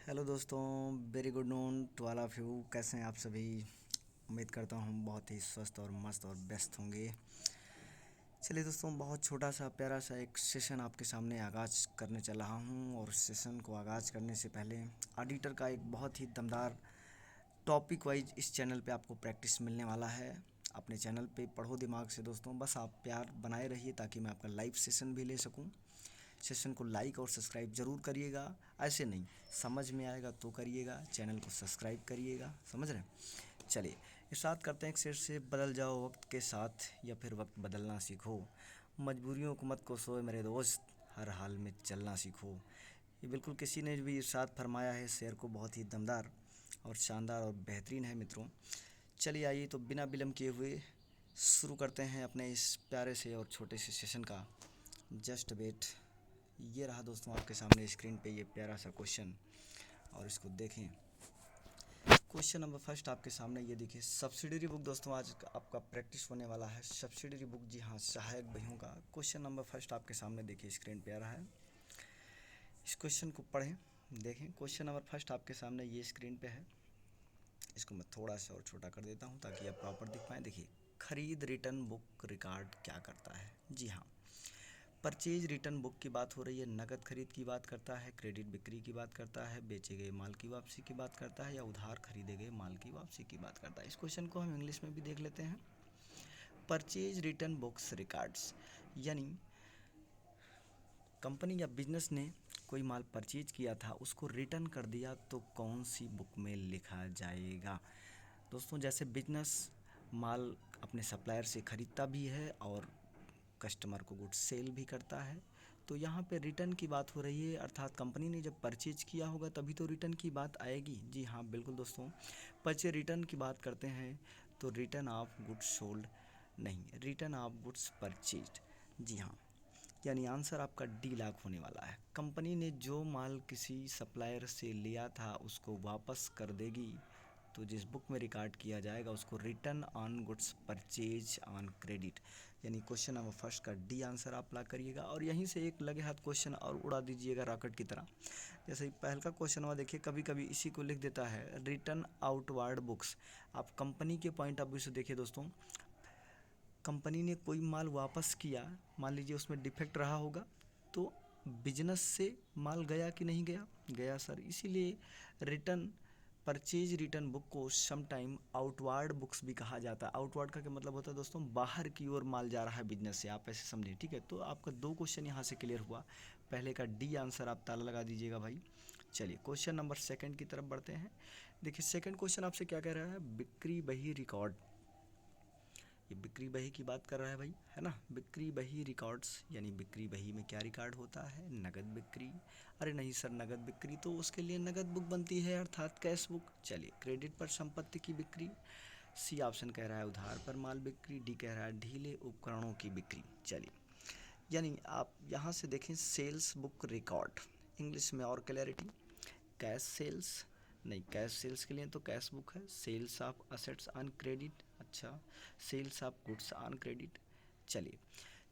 Hello दोस्तों, very good noon to all of you. कैसे हैं आप सभी? उम्मीद करता हूँ बहुत ही स्वस्थ और मस्त और व्यस्त होंगे। चलिए दोस्तों, बहुत छोटा सा प्यारा सा एक सेशन आपके सामने आगाज़ करने चल रहा हूँ। और सेशन को आगाज़ करने से पहले ऑडिटर का एक बहुत ही दमदार टॉपिक वाइज इस चैनल पे आपको प्रैक्टिस मिलने वाला है। अपने चैनल पे पढ़ो दिमाग से दोस्तों, बस आप प्यार बनाए रहिए ताकि मैं आपका लाइव सेशन भी ले सकूँ। सेशन को लाइक और सब्सक्राइब ज़रूर करिएगा, ऐसे नहीं, समझ में आएगा तो करिएगा। चैनल को सब्सक्राइब करिएगा, समझ रहे हैं? चलिए इरशाद करते हैं एक शेर से, बदल जाओ वक्त के साथ या फिर वक्त बदलना सीखो। मजबूरियों को मत कोसो मेरे दोस्त, हर हाल में चलना सीखो। ये बिल्कुल किसी ने भी इरशाद फरमाया है। शेर को बहुत ही दमदार और शानदार और बेहतरीन है मित्रों। चलिए आइए तो बिना विलम्ब किए हुए शुरू करते हैं अपने इस प्यारे से और छोटे से सेशन का। Just wait. ये रहा दोस्तों आपके सामने स्क्रीन पे ये प्यारा सा क्वेश्चन, और इसको देखें। क्वेश्चन नंबर फर्स्ट आपके सामने ये देखिए। सब्सिडरी बुक दोस्तों, आज आपका प्रैक्टिस होने वाला है सब्सिडरी बुक, जी हाँ, सहायक बहियों का। क्वेश्चन नंबर फर्स्ट आपके सामने देखिए, स्क्रीन पे आ रहा है। इस क्वेश्चन को पढ़ें, देखें। क्वेश्चन नंबर फर्स्ट आपके सामने ये स्क्रीन पे है। इसको मैं थोड़ा सा और छोटा कर देता हूँ ताकि आप प्रॉपर दिख पाएँ। देखिए, खरीद रिटर्न बुक रिकॉर्ड क्या करता है? जी हाँ, परचेज रिटर्न बुक की बात हो रही है। नकद खरीद की बात करता है, क्रेडिट बिक्री की बात करता है, बेचे गए माल की वापसी की बात करता है, या उधार खरीदे गए माल की वापसी की बात करता है। इस क्वेश्चन को हम इंग्लिश में भी देख लेते हैं। परचेज रिटर्न बुक्स रिकॉर्ड्स, यानी कंपनी या बिजनेस ने कोई माल परचेज किया था, उसको रिटर्न कर दिया, तो कौन सी बुक में लिखा जाएगा? दोस्तों, जैसे बिजनेस माल अपने सप्लायर से ख़रीदता भी है और कस्टमर को गुड्स सेल भी करता है, तो यहाँ पे रिटर्न की बात हो रही है। अर्थात कंपनी ने जब परचेज किया होगा तभी तो रिटर्न की बात आएगी। जी हाँ, बिल्कुल दोस्तों, परचेज रिटर्न की बात करते हैं तो रिटर्न ऑफ गुड्स सोल्ड नहीं, रिटर्न ऑफ गुड्स परचेज्ड। जी हाँ, यानी आंसर आपका डी लाख होने वाला है। कंपनी ने जो माल किसी सप्लायर से लिया था उसको वापस कर देगी, तो जिस बुक में रिकॉर्ड किया जाएगा उसको return on goods purchase on credit, यानी क्वेश्चन नंबर फर्स्ट का डी आंसर आप ला करिएगा। और यहीं से एक लगे हाथ क्वेश्चन और उड़ा दीजिएगा रॉकेट की तरह। जैसे ही पहल का क्वेश्चन हुआ, देखिए कभी कभी इसी को लिख देता है रिटर्न आउटवर्ड बुक्स। आप कंपनी के पॉइंट ऑफ व्यू से देखिए दोस्तों, कंपनी ने कोई माल वापस किया, मान लीजिए उसमें डिफेक्ट रहा होगा, तो बिजनेस से माल गया कि नहीं गया? गया सर। इसीलिए रिटर्न परचेज रिटर्न बुक को सम टाइम आउटवर्ड बुक्स भी कहा जाता है। आउटवर्ड का क्या मतलब होता है दोस्तों? बाहर की ओर माल जा रहा है बिजनेस से, आप ऐसे समझें, ठीक है? तो आपका दो क्वेश्चन यहाँ से क्लियर हुआ। पहले का डी आंसर आप ताला लगा दीजिएगा भाई। चलिए क्वेश्चन नंबर सेकंड की तरफ बढ़ते हैं। देखिए सेकंड क्वेश्चन आपसे क्या कह रहा है? बिक्री बही रिकॉर्ड। ये बिक्री बही की बात कर रहा है भाई, है ना? बिक्री बही रिकॉर्ड्स, यानी बिक्री बही में क्या रिकॉर्ड होता है? नगद बिक्री। अरे नहीं सर, नगद बिक्री तो उसके लिए नगद बुक बनती है, अर्थात कैश बुक। चलिए, क्रेडिट पर संपत्ति की बिक्री। सी ऑप्शन कह रहा है उधार पर माल बिक्री। डी कह रहा है ढीले उपकरणों की बिक्री। चलिए, यानी आप यहाँ से देखें सेल्स बुक रिकॉर्ड, इंग्लिश में और क्लैरिटी, कैश सेल्स नहीं, कैश सेल्स के लिए तो कैश बुक है। Sales of assets on credit, अच्छा, sales of goods on credit. चलिए,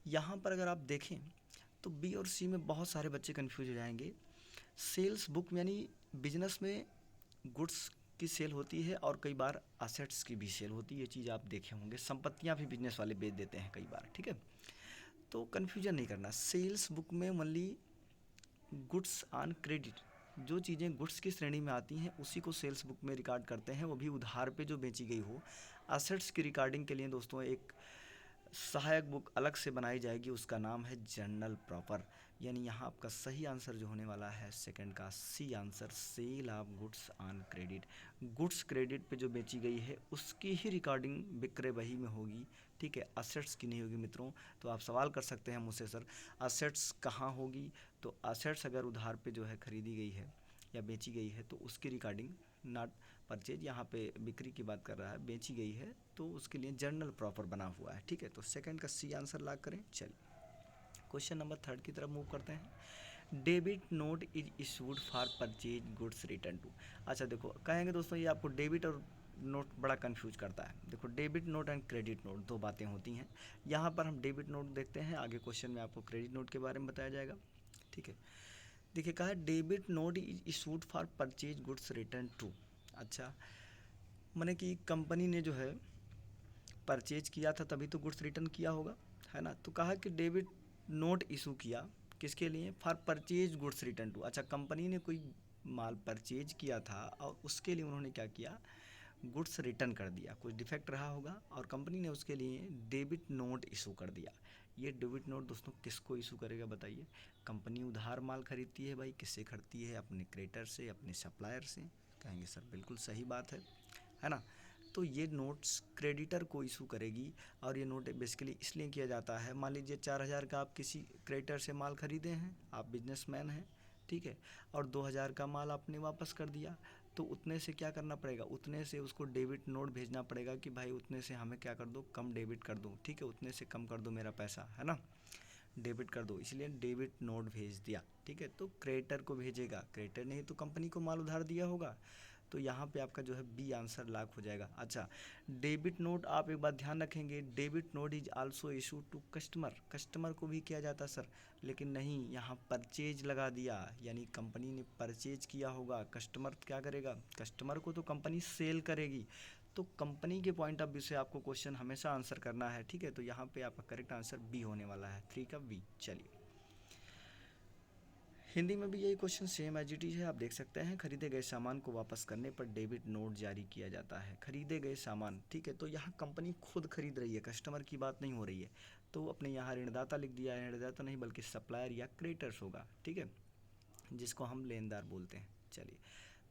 यहाँ पर अगर आप देखें तो बी और सी में बहुत सारे बच्चे कंफ्यूज हो जाएंगे। सेल्स बुक यानी बिजनेस में गुड्स की सेल होती है और कई बार असेट्स की भी सेल होती है, ये चीज़ आप देखे होंगे। संपत्तियाँ भी बिजनेस वाले बेच देते हैं कई बार, ठीक है? तो कन्फ्यूजन नहीं करना। सेल्स बुक में ओनली गुड्स ऑन क्रेडिट, जो चीज़ें गुड्स की श्रेणी में आती हैं उसी को सेल्स बुक में रिकॉर्ड करते हैं, वो भी उधार पे जो बेची गई हो। असेट्स की रिकॉर्डिंग के लिए दोस्तों एक सहायक बुक अलग से बनाई जाएगी, उसका नाम है जर्नल प्रॉपर। यानी यहाँ आपका सही आंसर जो होने वाला है सेकंड का C answer, sale of goods on credit. Goods credit पे जो बेची गई है उसकी ही रिकॉर्डिंग विक्रय बही में होगी, ठीक है? असेट्स की नहीं होगी मित्रों। तो आप सवाल कर सकते हैं मुझसे, सर असेट्स कहाँ होगी? तो असेट्स अगर उधार पे जो है खरीदी गई है या बेची गई है तो उसकी रिकॉर्डिंग, नॉट परचेज, यहाँ पे बिक्री की बात कर रहा है, बेची गई है तो उसके लिए जर्नल प्रॉपर बना हुआ है, ठीक है? तो सेकंड का सी आंसर लॉक करें। चलिए क्वेश्चन नंबर थर्ड की तरफ मूव करते हैं। Debit note is issued for purchase goods return to. अच्छा देखो, कहेंगे दोस्तों ये आपको डेबिट और नोट बड़ा कंफ्यूज करता है। देखो, debit note and credit note दो बातें होती हैं। यहाँ पर हम डेबिट नोट देखते हैं, आगे क्वेश्चन में आपको क्रेडिट नोट के बारे में बताया जाएगा, ठीक है? देखिए कहा है debit note is issued for purchase goods return to. अच्छा, माने कि कंपनी ने जो है परचेज किया था तभी तो गुड्स रिटर्न किया होगा, है ना। तो कहा कि डेबिट नोट इशू किया किसके लिए, for purchase goods return to. अच्छा, कंपनी ने कोई माल परचेज किया था और उसके लिए उन्होंने क्या किया, गुड्स रिटर्न कर दिया, कुछ डिफेक्ट रहा होगा और कंपनी ने उसके लिए डेबिट नोट इशू कर दिया। ये डेबिट नोट दोस्तों किसको इशू करेगा बताइए। कंपनी उधार माल खरीदती है भाई, किससे खरीदती है, अपने क्रेडिटर से, अपने सप्लायर से। कहेंगे सर बिल्कुल सही बात है ना। तो ये नोट्स क्रेडिटर को इशू करेगी और ये नोट बेसिकली इसलिए किया जाता है, मान लीजिए 4,000 का आप किसी क्रेडिटर से माल खरीदे हैं, आप बिजनेसमैन हैं, ठीक है, और 2,000 का माल आपने वापस कर दिया, तो उतने से क्या करना पड़ेगा, उतने से उसको डेबिट नोट भेजना पड़ेगा कि भाई उतने से हमें क्या कर दो, कम डेबिट कर दो, ठीक है, उतने से कम कर दो मेरा पैसा, है ना, डेबिट कर दो, इसलिए डेबिट नोट भेज दिया, ठीक है। तो क्रेडिटर को भेजेगा, क्रेडिटर ने ही तो कंपनी को माल उधार दिया होगा, तो यहाँ पे आपका जो है बी आंसर लॉक हो जाएगा। अच्छा, डेबिट नोट आप एक बात ध्यान रखेंगे, debit note is also issue to customer, customer को भी किया जाता सर, लेकिन नहीं, यहाँ परचेज लगा दिया, यानी कंपनी ने परचेज किया होगा, कस्टमर क्या करेगा, कस्टमर को तो कंपनी सेल करेगी, तो कंपनी के पॉइंट ऑफ व्यू से आपको क्वेश्चन हमेशा आंसर करना है, ठीक है। तो यहाँ पे आपका करेक्ट आंसर बी होने वाला है, 3 का बी। चलिए, हिंदी में भी यही question same as it is है, आप देख सकते हैं। खरीदे गए सामान को वापस करने पर डेबिट नोट जारी किया जाता है। खरीदे गए सामान, ठीक है, तो यहाँ कंपनी खुद खरीद रही है, कस्टमर की बात नहीं हो रही है, तो अपने यहाँ ऋणदाता लिख दिया है, ऋणदाता नहीं बल्कि सप्लायर या क्रेडिटर्स होगा, ठीक है, जिसको हम लेनदार बोलते हैं। चलिए,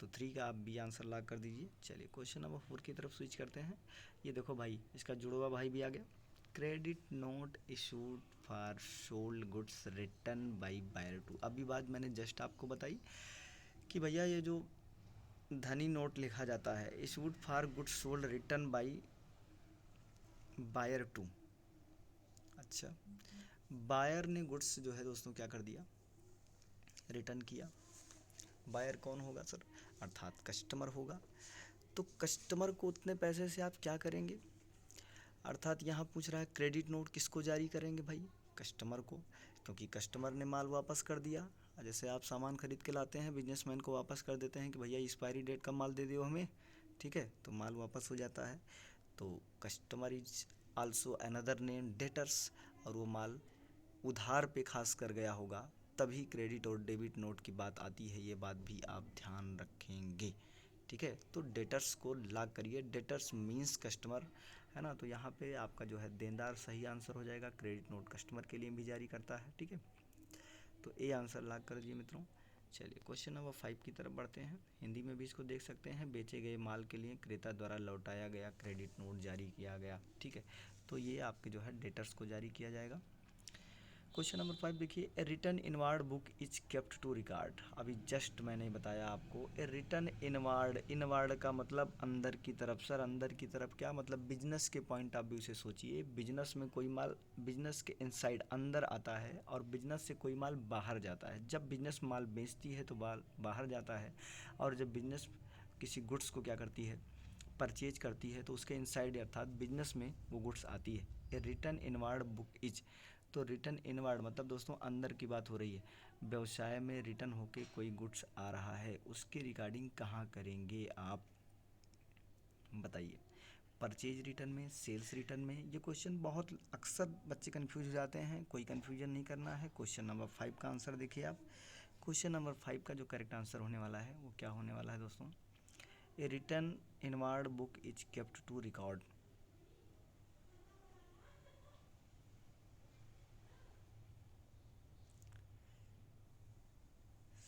तो 3 का आप बी आंसर लॉक कर दीजिए। चलिए क्वेश्चन नंबर 4 की तरफ स्विच करते हैं। ये देखो भाई, इसका जुड़वा भाई भी आ गया, credit note issued for sold goods return by buyer to. अभी बात मैंने जस्ट आपको बताई कि भैया ये जो धनी नोट लिखा जाता है, issued for goods sold return by buyer to. अच्छा, बायर ने गुड्स जो है दोस्तों क्या कर दिया, रिटर्न किया। बायर कौन होगा सर, अर्थात कस्टमर होगा। तो कस्टमर को उतने पैसे से आप क्या करेंगे, अर्थात यहाँ पूछ रहा है क्रेडिट नोट किसको जारी करेंगे भाई, कस्टमर को, क्योंकि कस्टमर ने माल वापस कर दिया। जैसे आप सामान खरीद के लाते हैं, बिजनेसमैन को वापस कर देते हैं कि भैया एक्सपायरी डेट का माल दे दियो हमें, ठीक है, तो माल वापस हो जाता है। तो customer is also another name debtors, और वो माल उधार पे खास कर गया होगा, तभी क्रेडिट और डेबिट नोट की बात आती है, ये बात भी आप ध्यान रखेंगे, ठीक है। तो डेटर्स को लॉक करिए, डेटर्स मीन्स कस्टमर, है ना। तो यहाँ पे आपका जो है देनदार सही आंसर हो जाएगा, क्रेडिट नोट कस्टमर के लिए भी जारी करता है, ठीक है। तो ए आंसर लॉक कर दीजिए मित्रों। चलिए क्वेश्चन नंबर 5 की तरफ बढ़ते हैं। हिंदी में भी इसको देख सकते हैं, बेचे गए माल के लिए क्रेता द्वारा लौटाया गया क्रेडिट नोट जारी किया गया, ठीक है। तो ये आपके जो है डेटर्स को जारी किया जाएगा। क्वेश्चन नंबर 5 देखिए, a return inward book is kept to record. अभी जस्ट मैंने बताया आपको, ए रिटर्न इनवार्ड, इनवार्ड का मतलब अंदर की तरफ सर, अंदर की तरफ क्या मतलब, बिजनेस के पॉइंट ऑफ व्यू से सोचिए, बिजनेस में कोई माल बिजनेस के इनसाइड अंदर आता है और बिजनेस से कोई माल बाहर जाता है। जब बिजनेस माल बेचती है तो माल बाहर जाता है, और जब बिजनेस किसी गुड्स को क्या करती है, परचेज करती है, तो उसके इनसाइड अर्थात बिजनेस में वो गुड्स आती है। ए रिटर्न इनवार्ड बुक इज, तो रिटर्न इनवार्ड मतलब दोस्तों अंदर की बात हो रही है। व्यवसाय में रिटर्न होके कोई गुड्स आ रहा है, उसकी रिकॉर्डिंग कहाँ करेंगे आप बताइए, परचेज रिटर्न में, सेल्स रिटर्न में। ये क्वेश्चन बहुत अक्सर बच्चे कंफ्यूज हो जाते हैं, कोई कंफ्यूजन नहीं करना है। क्वेश्चन नंबर 5 का आंसर देखिए आप, क्वेश्चन नंबर 5 का जो करेक्ट आंसर होने वाला है वो क्या होने वाला है दोस्तों, a return inward book is kept to record.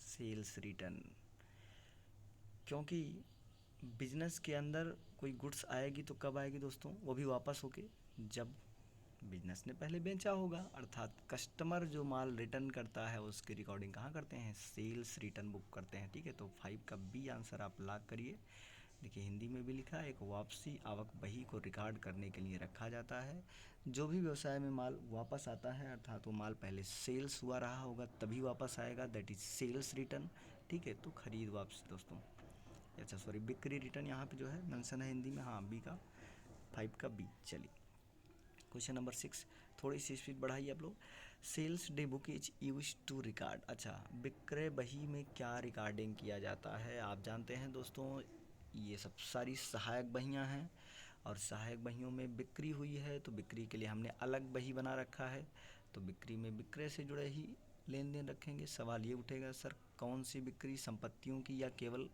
Sales return, क्योंकि बिजनेस के अंदर कोई गुड्स आएगी तो कब आएगी दोस्तों, वो भी वापस होके जब बिजनेस ने पहले बेचा होगा, अर्थात कस्टमर जो माल रिटर्न करता है उसकी रिकॉर्डिंग कहाँ करते हैं, सेल्स रिटर्न बुक करते हैं, ठीक है। तो 5 का बी आंसर आप लॉक करिए। देखिए हिंदी में भी लिखा है, एक वापसी आवक बही को रिकॉर्ड करने के लिए रखा जाता है। जो भी व्यवसाय में माल वापस आता है, अर्थात वो माल पहले सेल्स हुआ रहा होगा तभी वापस आएगा, दैट इज सेल्स रिटर्न, ठीक है। तो खरीद वापसी दोस्तों, अच्छा सॉरी, बिक्री रिटर्न यहाँ पे जो है मेंशन है हिंदी में, हाँ बी का, 5 का बी। चलिए क्वेश्चन नंबर 6, थोड़ी सी स्पीड बढ़ाइए आप लोग। Sales day book is use to record. अच्छा, विक्रय बही में क्या रिकॉर्डिंग किया जाता है? आप जानते हैं दोस्तों, ये सब सारी सहायक बहियाँ हैं और सहायक बहियों में बिक्री हुई है तो बिक्री के लिए हमने अलग बही बना रखा है, तो बिक्री में विक्रय से जुड़े ही लेन देन रखेंगे। सवाल ये उठेगा सर कौन सी बिक्री, संपत्तियों की या केवल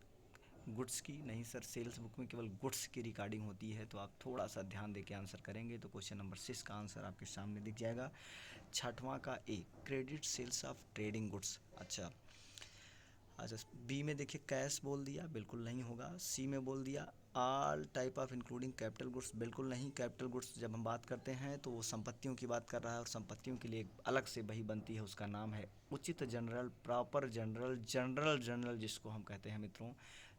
गुड्स की? नहीं सर, सेल्स बुक में केवल गुड्स की रिकॉर्डिंग होती है, तो आप थोड़ा सा ध्यान दे के आंसर करेंगे तो क्वेश्चन नंबर 6 का आंसर आपके सामने दिख जाएगा। छठवां का A, credit sales of trading goods. अच्छा अच्छा, बी में देखिए कैश बोल दिया, बिल्कुल नहीं होगा। सी में बोल दिया all type of including capital goods, बिल्कुल नहीं। कैपिटल गुड्स जब हम बात करते हैं तो वो संपत्तियों की बात कर रहा है और संपत्तियों के लिए एक अलग से बही बनती है, उसका नाम है उचित general, proper general, general general जिसको हम कहते हैं मित्रों।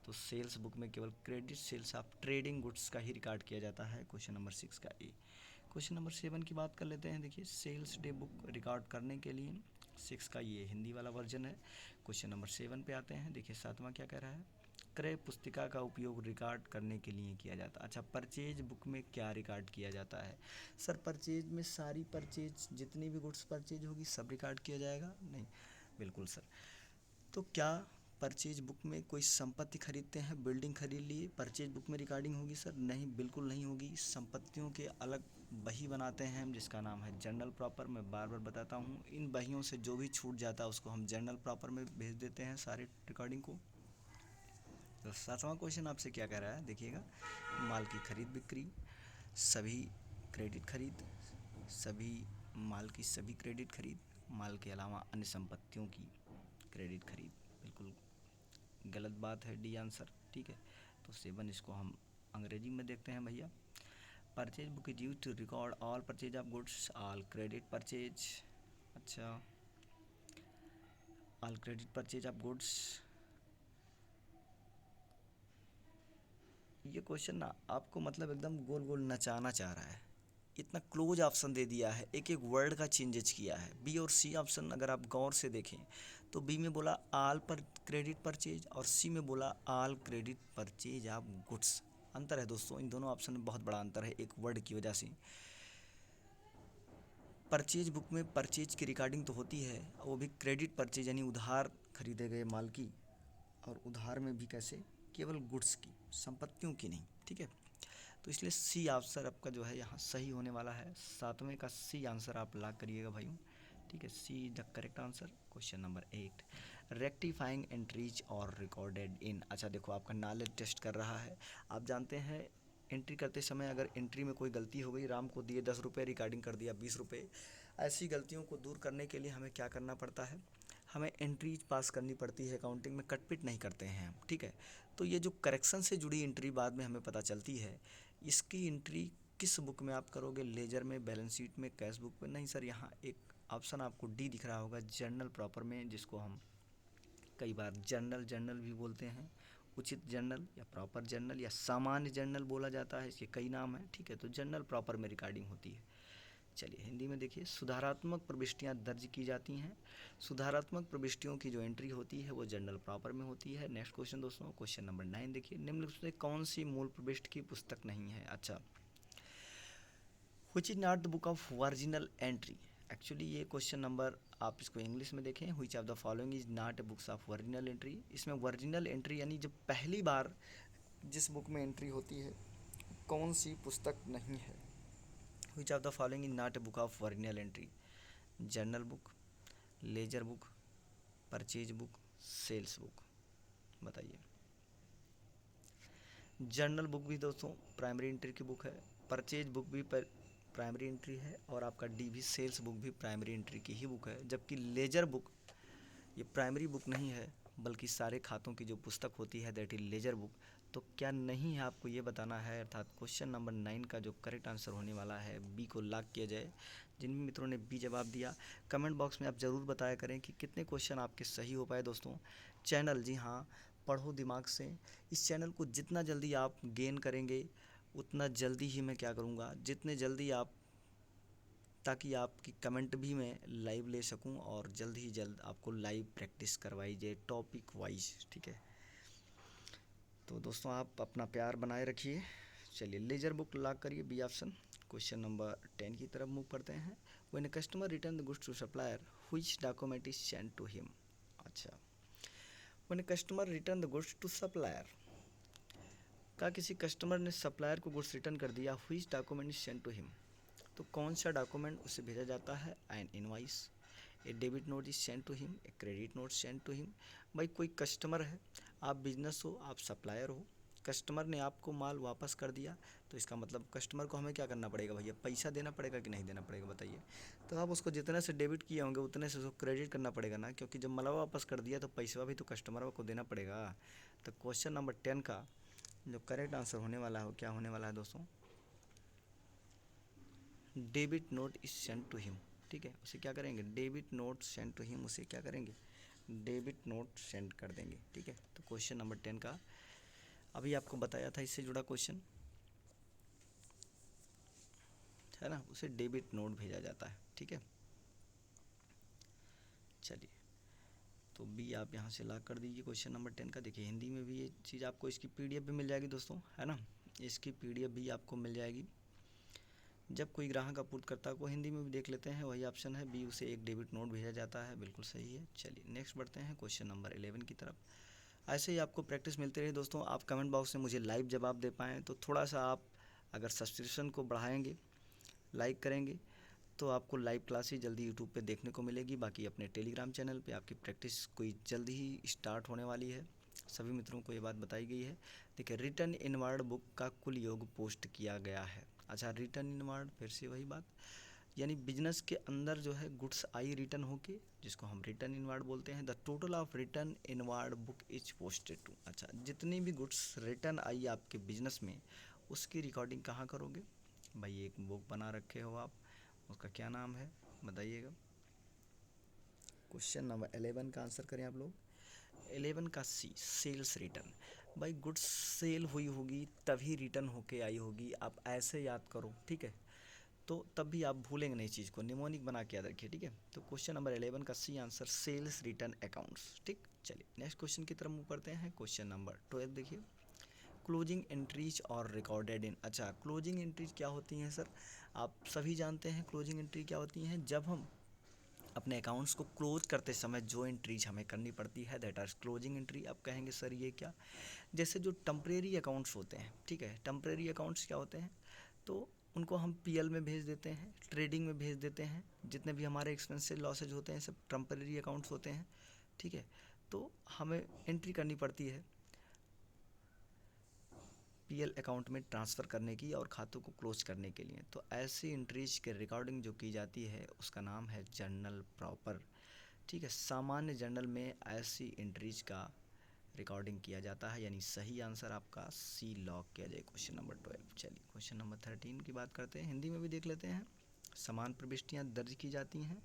तो सेल्स बुक में केवल credit sales of trading goods का ही रिकॉर्ड किया जाता है। क्वेश्चन नंबर 6 का ए। क्वेश्चन नंबर 7 की बात कर लेते हैं। देखिए सेल्स डे बुक रिकॉर्ड करने के लिए 6 का ये हिंदी वाला वर्जन है। क्वेश्चन नंबर 7 पे आते हैं। देखिए 7वां क्या कह रहा है? क्रय पुस्तिका का उपयोग रिकॉर्ड करने के लिए किया जाता है। अच्छा, परचेज बुक में क्या रिकॉर्ड किया जाता है? सर परचेज में सारी परचेज, जितनी भी गुड्स परचेज होगी सब रिकॉर्ड किया जाएगा? नहीं, बिल्कुल सर। तो क्या परचेज बुक में कोई संपत्ति खरीदते हैं, बिल्डिंग खरीद लिए, परचेज बुक में रिकॉर्डिंग होगी? सर नहीं, बिल्कुल नहीं होगी। संपत्तियों के अलग बही बनाते हैं हम जिसका नाम है जर्नल प्रॉपर। मैं बार बार बताता हूँ, इन बहियों से जो भी छूट जाता है उसको हम जर्नल प्रॉपर में भेज देते हैं सारे रिकॉर्डिंग को। तो 7वां क्वेश्चन आपसे क्या कह रहा है देखिएगा, माल की खरीद बिक्री, सभी क्रेडिट खरीद, सभी माल की सभी क्रेडिट खरीद, माल के अलावा अन्य संपत्तियों की क्रेडिट खरीद, बिल्कुल गलत बात है, डी आंसर। ठीक है, तो 7 इसको हम अंग्रेजी में देखते हैं भैया। Purchase book is use to record all purchase of goods, all credit purchase. अच्छा, all credit purchase of goods, ये क्वेश्चन ना आपको मतलब एकदम गोल गोल नचाना चाह रहा है, इतना क्लोज ऑप्शन दे दिया है, एक एक वर्ड का चेंजेज किया है। बी और सी ऑप्शन अगर आप गौर से देखें तो बी में बोला ऑल पर क्रेडिट परचेज और सी में बोला all credit purchase of goods. अंतर है दोस्तों, इन दोनों ऑप्शन में बहुत बड़ा अंतर है एक वर्ड की वजह से। परचेज बुक में परचेज की रिकॉर्डिंग तो होती है, वो भी क्रेडिट परचेज यानी उधार खरीदे गए माल की, और उधार में भी कैसे, केवल गुड्स की, संपत्तियों की नहीं। ठीक है, तो इसलिए सी आंसर आपका जो है यहाँ सही होने वाला है। 7वें का सी आंसर आप लॉक करिएगा भाइयों। ठीक है, see the correct answer. Question number 8, rectifying entries और रिकॉर्डेड इन। अच्छा देखो, आपका नॉलेज टेस्ट कर रहा है। आप जानते हैं एंट्री करते समय अगर एंट्री में कोई गलती हो गई, राम को दिए 10 रुपये, रिकॉर्डिंग कर दिया 20 रुपये, ऐसी गलतियों को दूर करने के लिए हमें क्या करना पड़ता है? हमें एंट्रीज पास करनी पड़ती है, अकाउंटिंग में कटपिट नहीं करते हैं हम। ठीक है, तो ये जो करेक्शन से जुड़ी एंट्री बाद में हमें पता चलती है, इसकी एंट्री किस बुक में आप करोगे? लेजर में, बैलेंस शीट में, कैश बुक में? नहीं सर, यहाँ एक ऑप्शन आपको डी दिख रहा होगा, जर्नल प्रॉपर में, जिसको हम कई बार जर्नल जर्नल भी बोलते हैं, उचित जर्नल या प्रॉपर जर्नल या सामान्य जर्नल बोला जाता है, इसके कई नाम हैं। ठीक है, तो जर्नल प्रॉपर में रिकॉर्डिंग होती है। चलिए हिंदी में देखिए, सुधारात्मक प्रविष्टियाँ दर्ज की जाती हैं। सुधारात्मक प्रविष्टियों की जो एंट्री होती है वो जर्नल प्रॉपर में होती है। नेक्स्ट क्वेश्चन दोस्तों, क्वेश्चन नंबर 9 देखिए, निम्नलिखित में कौन सी मूल प्रविष्टि की पुस्तक नहीं है? अच्छा, which is not the book of original entry. Actually ये क्वेश्चन नंबर आप इसको इंग्लिश में देखें, विच of the following is not A books of original entry. इसमें ओरिजिनल एंट्री यानी जब पहली बार जिस बुक में एंट्री होती है कौन सी पुस्तक नहीं है? Which of the following is not a book of original entry? Journal book, ledger book, purchase book, sales book, बताइए। जर्नल बुक भी दोस्तों प्राइमरी एंट्री की बुक है, परचेज बुक भी प्राइमरी एंट्री है, और आपका डी भी सेल्स बुक भी प्राइमरी एंट्री की ही बुक है। जबकि लेजर बुक ये प्राइमरी बुक नहीं है, बल्कि सारे खातों की जो पुस्तक होती है दैट इज लेजर बुक। तो क्या नहीं है आपको ये बताना है, अर्थात क्वेश्चन नंबर 9 का जो करेक्ट आंसर होने वाला है बी को लॉक किया जाए। जिन भी मित्रों ने बी जवाब दिया, कमेंट बॉक्स में आप ज़रूर बताया करें कि कितने क्वेश्चन आपके सही हो पाए। दोस्तों चैनल, जी हाँ, पढ़ो दिमाग से, इस चैनल को जितना जल्दी आप गेन करेंगे उतना जल्दी ही मैं क्या करूँगा, जितने जल्दी आप, ताकि आपकी कमेंट भी मैं लाइव ले सकूं और जल्द ही जल्द आपको लाइव प्रैक्टिस करवाई जाए टॉपिक वाइज। ठीक है, तो दोस्तों आप अपना प्यार बनाए रखिए। चलिए लेजर बुक लॉक करिए, बी ऑप्शन। क्वेश्चन नंबर 10 की तरफ मूव करते हैं। When a customer return the goods to supplier which document is sent to him. अच्छा, when a customer return the goods to supplier, का किसी कस्टमर ने supplier को गुड्स रिटर्न कर दिया, which document is sent to him, तो कौन सा डॉक्यूमेंट उसे भेजा जाता है, an invoice, a debit note is sent to him, a credit note sent to him. भाई कोई कस्टमर है, आप बिजनेस हो, आप सप्लायर हो, कस्टमर ने आपको माल वापस कर दिया, तो इसका मतलब कस्टमर को हमें क्या करना पड़ेगा भैया, पैसा देना पड़ेगा कि नहीं देना पड़ेगा बताइए। तो आप उसको जितने से डेबिट किए होंगे उतने से उसको क्रेडिट करना पड़ेगा ना, क्योंकि जब माल वापस कर दिया तो पैसा भी तो कस्टमर को देना पड़ेगा। तो क्वेश्चन नंबर 10 का जो करेक्ट आंसर होने वाला है वो क्या होने वाला है दोस्तों, debit note is sent to him. ठीक है, उसे क्या करेंगे, debit note sent to him, उसे क्या करेंगे, डेबिट नोट सेंड कर देंगे। ठीक है, तो क्वेश्चन नंबर 10 का अभी आपको बताया था इससे जुड़ा क्वेश्चन है ना, उसे डेबिट नोट भेजा जाता है। ठीक है, चलिए तो बी आप यहाँ से ला कर दीजिए क्वेश्चन नंबर 10 का। देखिए हिंदी में भी ये चीज़ आपको इसकी पीडीएफ भी मिल जाएगी दोस्तों, है ना, इसकी पीडीएफ भी आपको मिल जाएगी। जब कोई ग्राहक आपूर्तिकर्ता को हिंदी में भी देख लेते हैं, वही ऑप्शन है बी, उसे एक डेबिट नोट भेजा जाता है, बिल्कुल सही है। चलिए नेक्स्ट बढ़ते हैं क्वेश्चन नंबर 11 की तरफ। ऐसे ही आपको प्रैक्टिस मिलती रही दोस्तों, आप कमेंट बॉक्स में मुझे लाइव जवाब दे पाएँ तो थोड़ा सा आप अगर सब्सक्रिप्शन को बढ़ाएंगे, लाइक करेंगे, तो आपको लाइव क्लासेस जल्दी यूट्यूब पे देखने को मिलेगी। बाकी अपने टेलीग्राम चैनल पे आपकी प्रैक्टिस कोई जल्दी ही स्टार्ट होने वाली है, सभी मित्रों को ये बात बताई गई है। देखिए रिटर्न इनवर्ड बुक का कुल योग पोस्ट किया गया है। अच्छा, रिटर्न इनवर्ड फिर से वही बात, यानी बिजनेस के अंदर जो है गुड्स आई रिटर्न होके, जिसको हम रिटर्न इनवर्ड बोलते हैं। The total of return inward book is posted to. अच्छा, जितनी भी गुड्स रिटर्न आई आपके बिजनेस में, उसकी रिकॉर्डिंग कहाँ करोगे भाई, एक बुक बना रखे हो आप, उसका क्या नाम है बताइएगा। क्वेश्चन नंबर 11 का आंसर करें आप लोग। 11 का सी, सेल्स रिटर्न। भाई गुड्स सेल हुई होगी तभी रिटर्न होके आई होगी, आप ऐसे याद करो। ठीक है, तो तब भी आप भूलेंगे नहीं चीज़ को, निमोनिक बना के याद रखिए। ठीक है, तो क्वेश्चन नंबर 11 का C answer sales return accounts. ठीक, चलिए नेक्स्ट क्वेश्चन की तरफ मूव करते हैं। क्वेश्चन नंबर 12 देखिए, क्लोजिंग एंट्रीज और रिकॉर्डेड इन। अच्छा, क्लोजिंग एंट्रीज क्या होती हैं सर, आप सभी जानते हैं क्लोजिंग एंट्री क्या होती हैं। जब हम अपने अकाउंट्स को क्लोज करते समय जो एंट्रीज हमें करनी पड़ती है, दैट आर क्लोजिंग एंट्री। आप कहेंगे सर ये क्या, जैसे जो टेम्परेरी अकाउंट्स होते हैं, ठीक है, टेम्परेरी अकाउंट्स क्या होते हैं, तो उनको हम पीएल में भेज देते हैं, ट्रेडिंग में भेज देते हैं, जितने भी हमारे एक्सपेंसेस लॉसेज होते हैं सब टेम्परेरी अकाउंट्स होते हैं। ठीक है, तो हमें एंट्री करनी पड़ती है पीएल अकाउंट में ट्रांसफ़र करने की और खातों को क्लोज करने के लिए। तो ऐसी एंट्रीज के रिकॉर्डिंग जो की जाती है उसका नाम है जर्नल प्रॉपर। ठीक है, सामान्य जर्नल में ऐसी एंट्रीज का रिकॉर्डिंग किया जाता है, यानी सही आंसर आपका सी लॉक किया जाए क्वेश्चन नंबर 12। चलिए क्वेश्चन नंबर 13 की बात करते हैं, हिंदी में भी देख लेते हैं। समान प्रविष्टियाँ दर्ज की जाती हैं,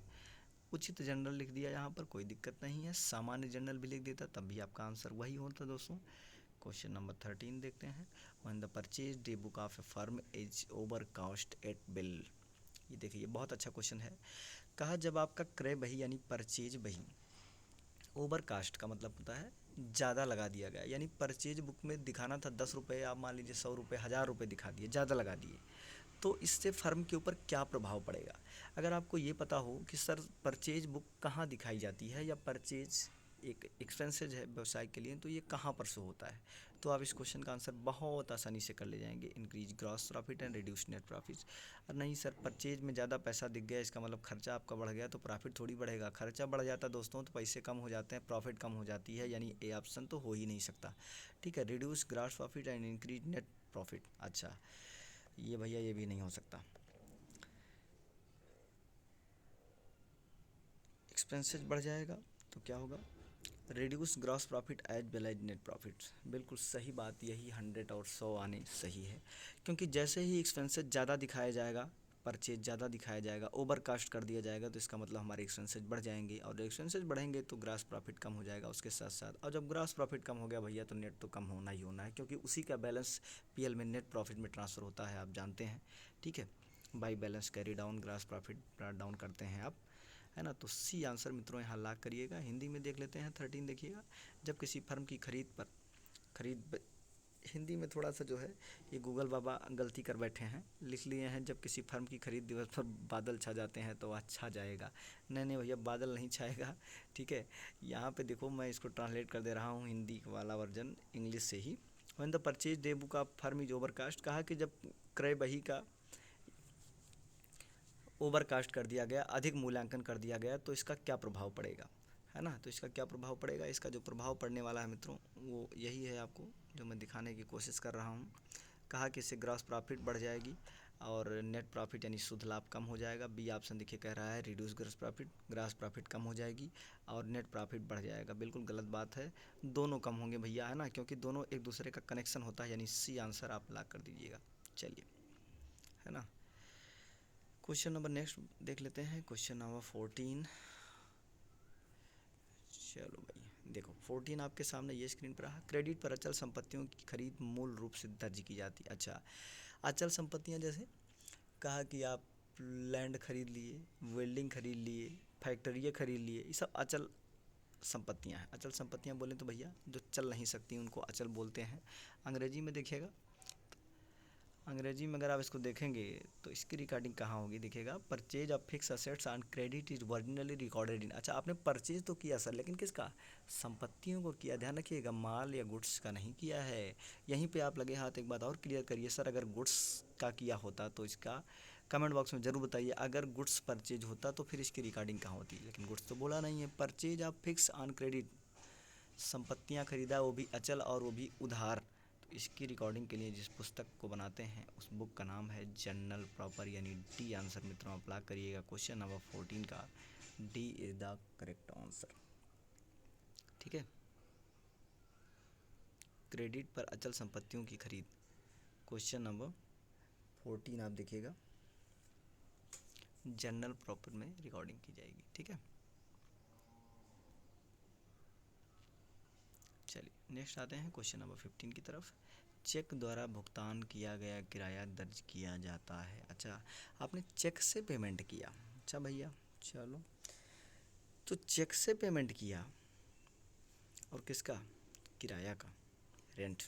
उचित जर्नल लिख दिया यहाँ पर, कोई दिक्कत नहीं है। सामान्य जर्नल भी लिख देता तब भी आपका आंसर वही होता दोस्तों। क्वेश्चन नंबर 13 देखते हैं, when the purchase day book of a firm is over cast at bill. ये देखिए ये बहुत अच्छा क्वेश्चन है। कहा जब आपका क्रय बही यानी परचेज बही, ओवर कास्ट का मतलब होता है ज़्यादा लगा दिया गया, यानी परचेज बुक में दिखाना था 10 रुपये, आप मान लीजिए 100 रुपये 1000 रुपये दिखा दिए, ज़्यादा लगा दिए, तो इससे फर्म के ऊपर क्या प्रभाव पड़ेगा। अगर आपको ये पता हो कि सर परचेज बुक कहाँ दिखाई जाती है या परचेज एक एक्सपेंसेज है व्यवसाय के लिए, तो ये कहाँ पर शो होता है, तो आप इस क्वेश्चन का आंसर बहुत आसानी से कर ले जाएंगे, increase gross profit and reduce net profit. और नहीं सर परचेज में ज़्यादा पैसा दिख गया, इसका मतलब खर्चा आपका बढ़ गया, तो प्रॉफिट थोड़ी बढ़ेगा, खर्चा बढ़ जाता दोस्तों तो पैसे कम हो जाते हैं, प्रॉफिट कम हो जाती है, यानी ए ऑप्शन तो हो ही नहीं सकता। ठीक है, reduce gross profit and increase net profit. अच्छा ये भैया ये भी नहीं हो सकता, एक्सपेंसेस बढ़ जाएगा तो क्या होगा, reduce gross profit as well as net profit. बिल्कुल सही बात, यही 100 और 100 आने सही है, क्योंकि जैसे ही एक्सपेंसेस ज़्यादा दिखाया जाएगा, परचेज ज़्यादा दिखाया जाएगा, ओवर कास्ट कर दिया जाएगा, तो इसका मतलब हमारे एक्सपेंसेस बढ़ जाएंगे, और एक्सपेंसेस बढ़ेंगे तो ग्रॉस प्रॉफिट कम हो जाएगा उसके साथ साथ। और जब ग्रॉस प्रॉफिट कम हो गया भैया तो नेट तो कम होना ही होना है, क्योंकि उसी का बैलेंस पीएल में नेट प्रॉफिट में ट्रांसफ़र होता है, आप जानते हैं। ठीक है, by balance carry down gross profit down करते हैं आप, है ना। तो सी आंसर मित्रों यहाँ लॉक करिएगा। हिंदी में देख लेते हैं 13 देखिएगा, जब किसी फर्म की खरीद हिंदी में थोड़ा सा जो है ये गूगल बाबा गलती कर बैठे हैं, लिख लिए हैं जब किसी फर्म की खरीद दिवस पर बादल छा जाते हैं तो अच्छा जाएगा। नहीं नहीं भैया, बादल नहीं छाएगा, ठीक है। यहाँ पे देखो मैं इसको ट्रांसलेट कर दे रहा हूँ हिंदी वाला वर्जन इंग्लिश से ही। When the purchase day book of firm is overcast, कहा कि जब क्रय बही का ओवरकास्ट कर दिया गया, अधिक मूल्यांकन कर दिया गया, तो इसका क्या प्रभाव पड़ेगा, है ना। तो इसका क्या प्रभाव पड़ेगा, इसका जो प्रभाव पड़ने वाला है मित्रों वो यही है आपको जो मैं दिखाने की कोशिश कर रहा हूँ। कहा कि इससे ग्रॉस प्रॉफिट बढ़ जाएगी और नेट प्रॉफिट यानी शुद्ध लाभ कम हो जाएगा। बी ऑप्शन देखिए कह रहा है रिड्यूस ग्रॉस प्रॉफिट कम हो जाएगी और नेट प्रॉफिट बढ़ जाएगा। बिल्कुल गलत बात है, दोनों कम होंगे भैया, है ना, क्योंकि दोनों एक दूसरे का कनेक्शन होता है, यानी सी आंसर आप लॉक कर दीजिएगा। चलिए, है ना। क्वेश्चन नंबर नेक्स्ट देख लेते हैं, क्वेश्चन नंबर 14। चलो भाई देखो 14 आपके सामने ये स्क्रीन पर रहा। क्रेडिट पर अचल संपत्तियों की खरीद मूल रूप से दर्ज की जाती है। अच्छा, अचल संपत्तियां जैसे कहा कि आप लैंड खरीद लिए, वेल्डिंग खरीद लिए, फैक्ट्रियाँ खरीद लिए, ये सब अचल संपत्तियां हैं। अचल संपत्तियां बोलें तो भैया जो चल नहीं सकती उनको अचल बोलते हैं। अंग्रेजी में देखिएगा, अंग्रेजी में अगर आप इसको देखेंगे तो इसकी रिकॉर्डिंग कहाँ होगी, देखिएगा purchase of fix assets on credit is originally recorded in. अच्छा, आपने परचेज तो किया सर, लेकिन किसका, संपत्तियों को किया। ध्यान रखिएगा, माल या गुड्स का नहीं किया है। यहीं पे आप लगे हाथ एक बात और क्लियर करिए, सर अगर गुड्स का किया होता तो इसका कमेंट बॉक्स में ज़रूर बताइए। अगर गुड्स परचेज होता तो फिर इसकी रिकॉर्डिंग कहाँ होती, लेकिन गुड्स तो बोला नहीं है। Purchase of fix on credit, संपत्तियाँ खरीदा वो भी अचल और वो भी उधार। तो इसकी रिकॉर्डिंग के लिए जिस पुस्तक को बनाते हैं उस बुक का नाम है जनरल प्रॉपर, यानी डी आंसर मित्रों अप्लाई करिएगा। क्वेश्चन नंबर 14 का D is the correct answer, ठीक है। क्रेडिट पर अचल संपत्तियों की खरीद, क्वेश्चन नंबर 14 आप देखिएगा, जनरल प्रॉपर में रिकॉर्डिंग की जाएगी, ठीक है। चलिए नेक्स्ट आते हैं क्वेश्चन नंबर 15 की तरफ। चेक द्वारा भुगतान किया गया किराया दर्ज किया जाता है। अच्छा, आपने चेक से पेमेंट किया, अच्छा भैया चलो, तो चेक से पेमेंट किया और किसका, किराया का, रेंट,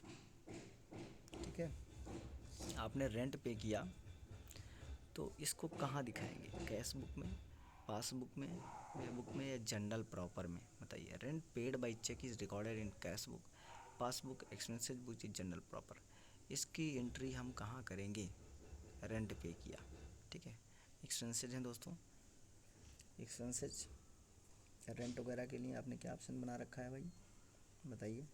ठीक है। आपने रेंट पे किया तो इसको कहाँ दिखाएंगे, कैश बुक में, पासबुक में, पे बुक में या जनरल प्रॉपर में, बताइए। Rent paid by cheque is recorded in cash book, passbook, expenses book is journal proper. इसकी एंट्री हम कहाँ करेंगे, रेंट पे किया, ठीक है। एक्सपेंसेज हैं दोस्तों, एक्सपेंसेज रेंट वगैरह के लिए आपने क्या ऑप्शन बना रखा है भाई, बताइए।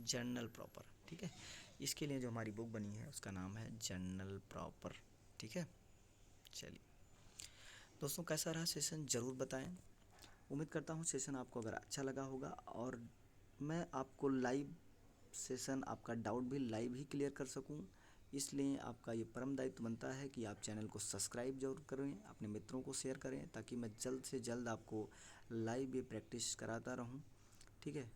जनरल प्रॉपर, ठीक है। इसके लिए जो हमारी बुक बनी है उसका नाम है जनरल प्रॉपर, ठीक है। चलिए दोस्तों, कैसा रहा सेशन ज़रूर बताएं। उम्मीद करता हूँ सेशन आपको अगर अच्छा लगा होगा और मैं आपको लाइव सेशन, आपका डाउट भी लाइव ही क्लियर कर सकूँ, इसलिए आपका ये परम दायित्व बनता है कि आप चैनल को सब्सक्राइब जरूर करें, अपने मित्रों को शेयर करें, ताकि मैं जल्द से जल्द आपको लाइव ये प्रैक्टिस कराता रहूँ, ठीक है।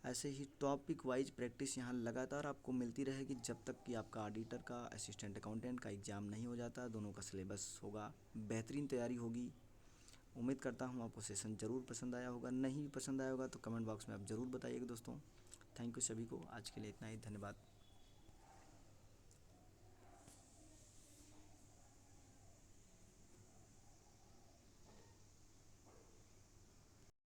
ऐसे ही टॉपिक वाइज प्रैक्टिस यहाँ लगातार आपको मिलती रहेगी जब तक कि आपका ऑडिटर का, असिस्टेंट अकाउंटेंट का एग्ज़ाम नहीं हो जाता। दोनों का सिलेबस होगा, बेहतरीन तैयारी होगी। उम्मीद करता हूँ आपको सेशन ज़रूर पसंद आया होगा, नहीं पसंद आया होगा तो कमेंट बॉक्स में आप ज़रूर बताइएगा दोस्तों। थैंक यू सभी को, आज के लिए इतना ही, धन्यवाद।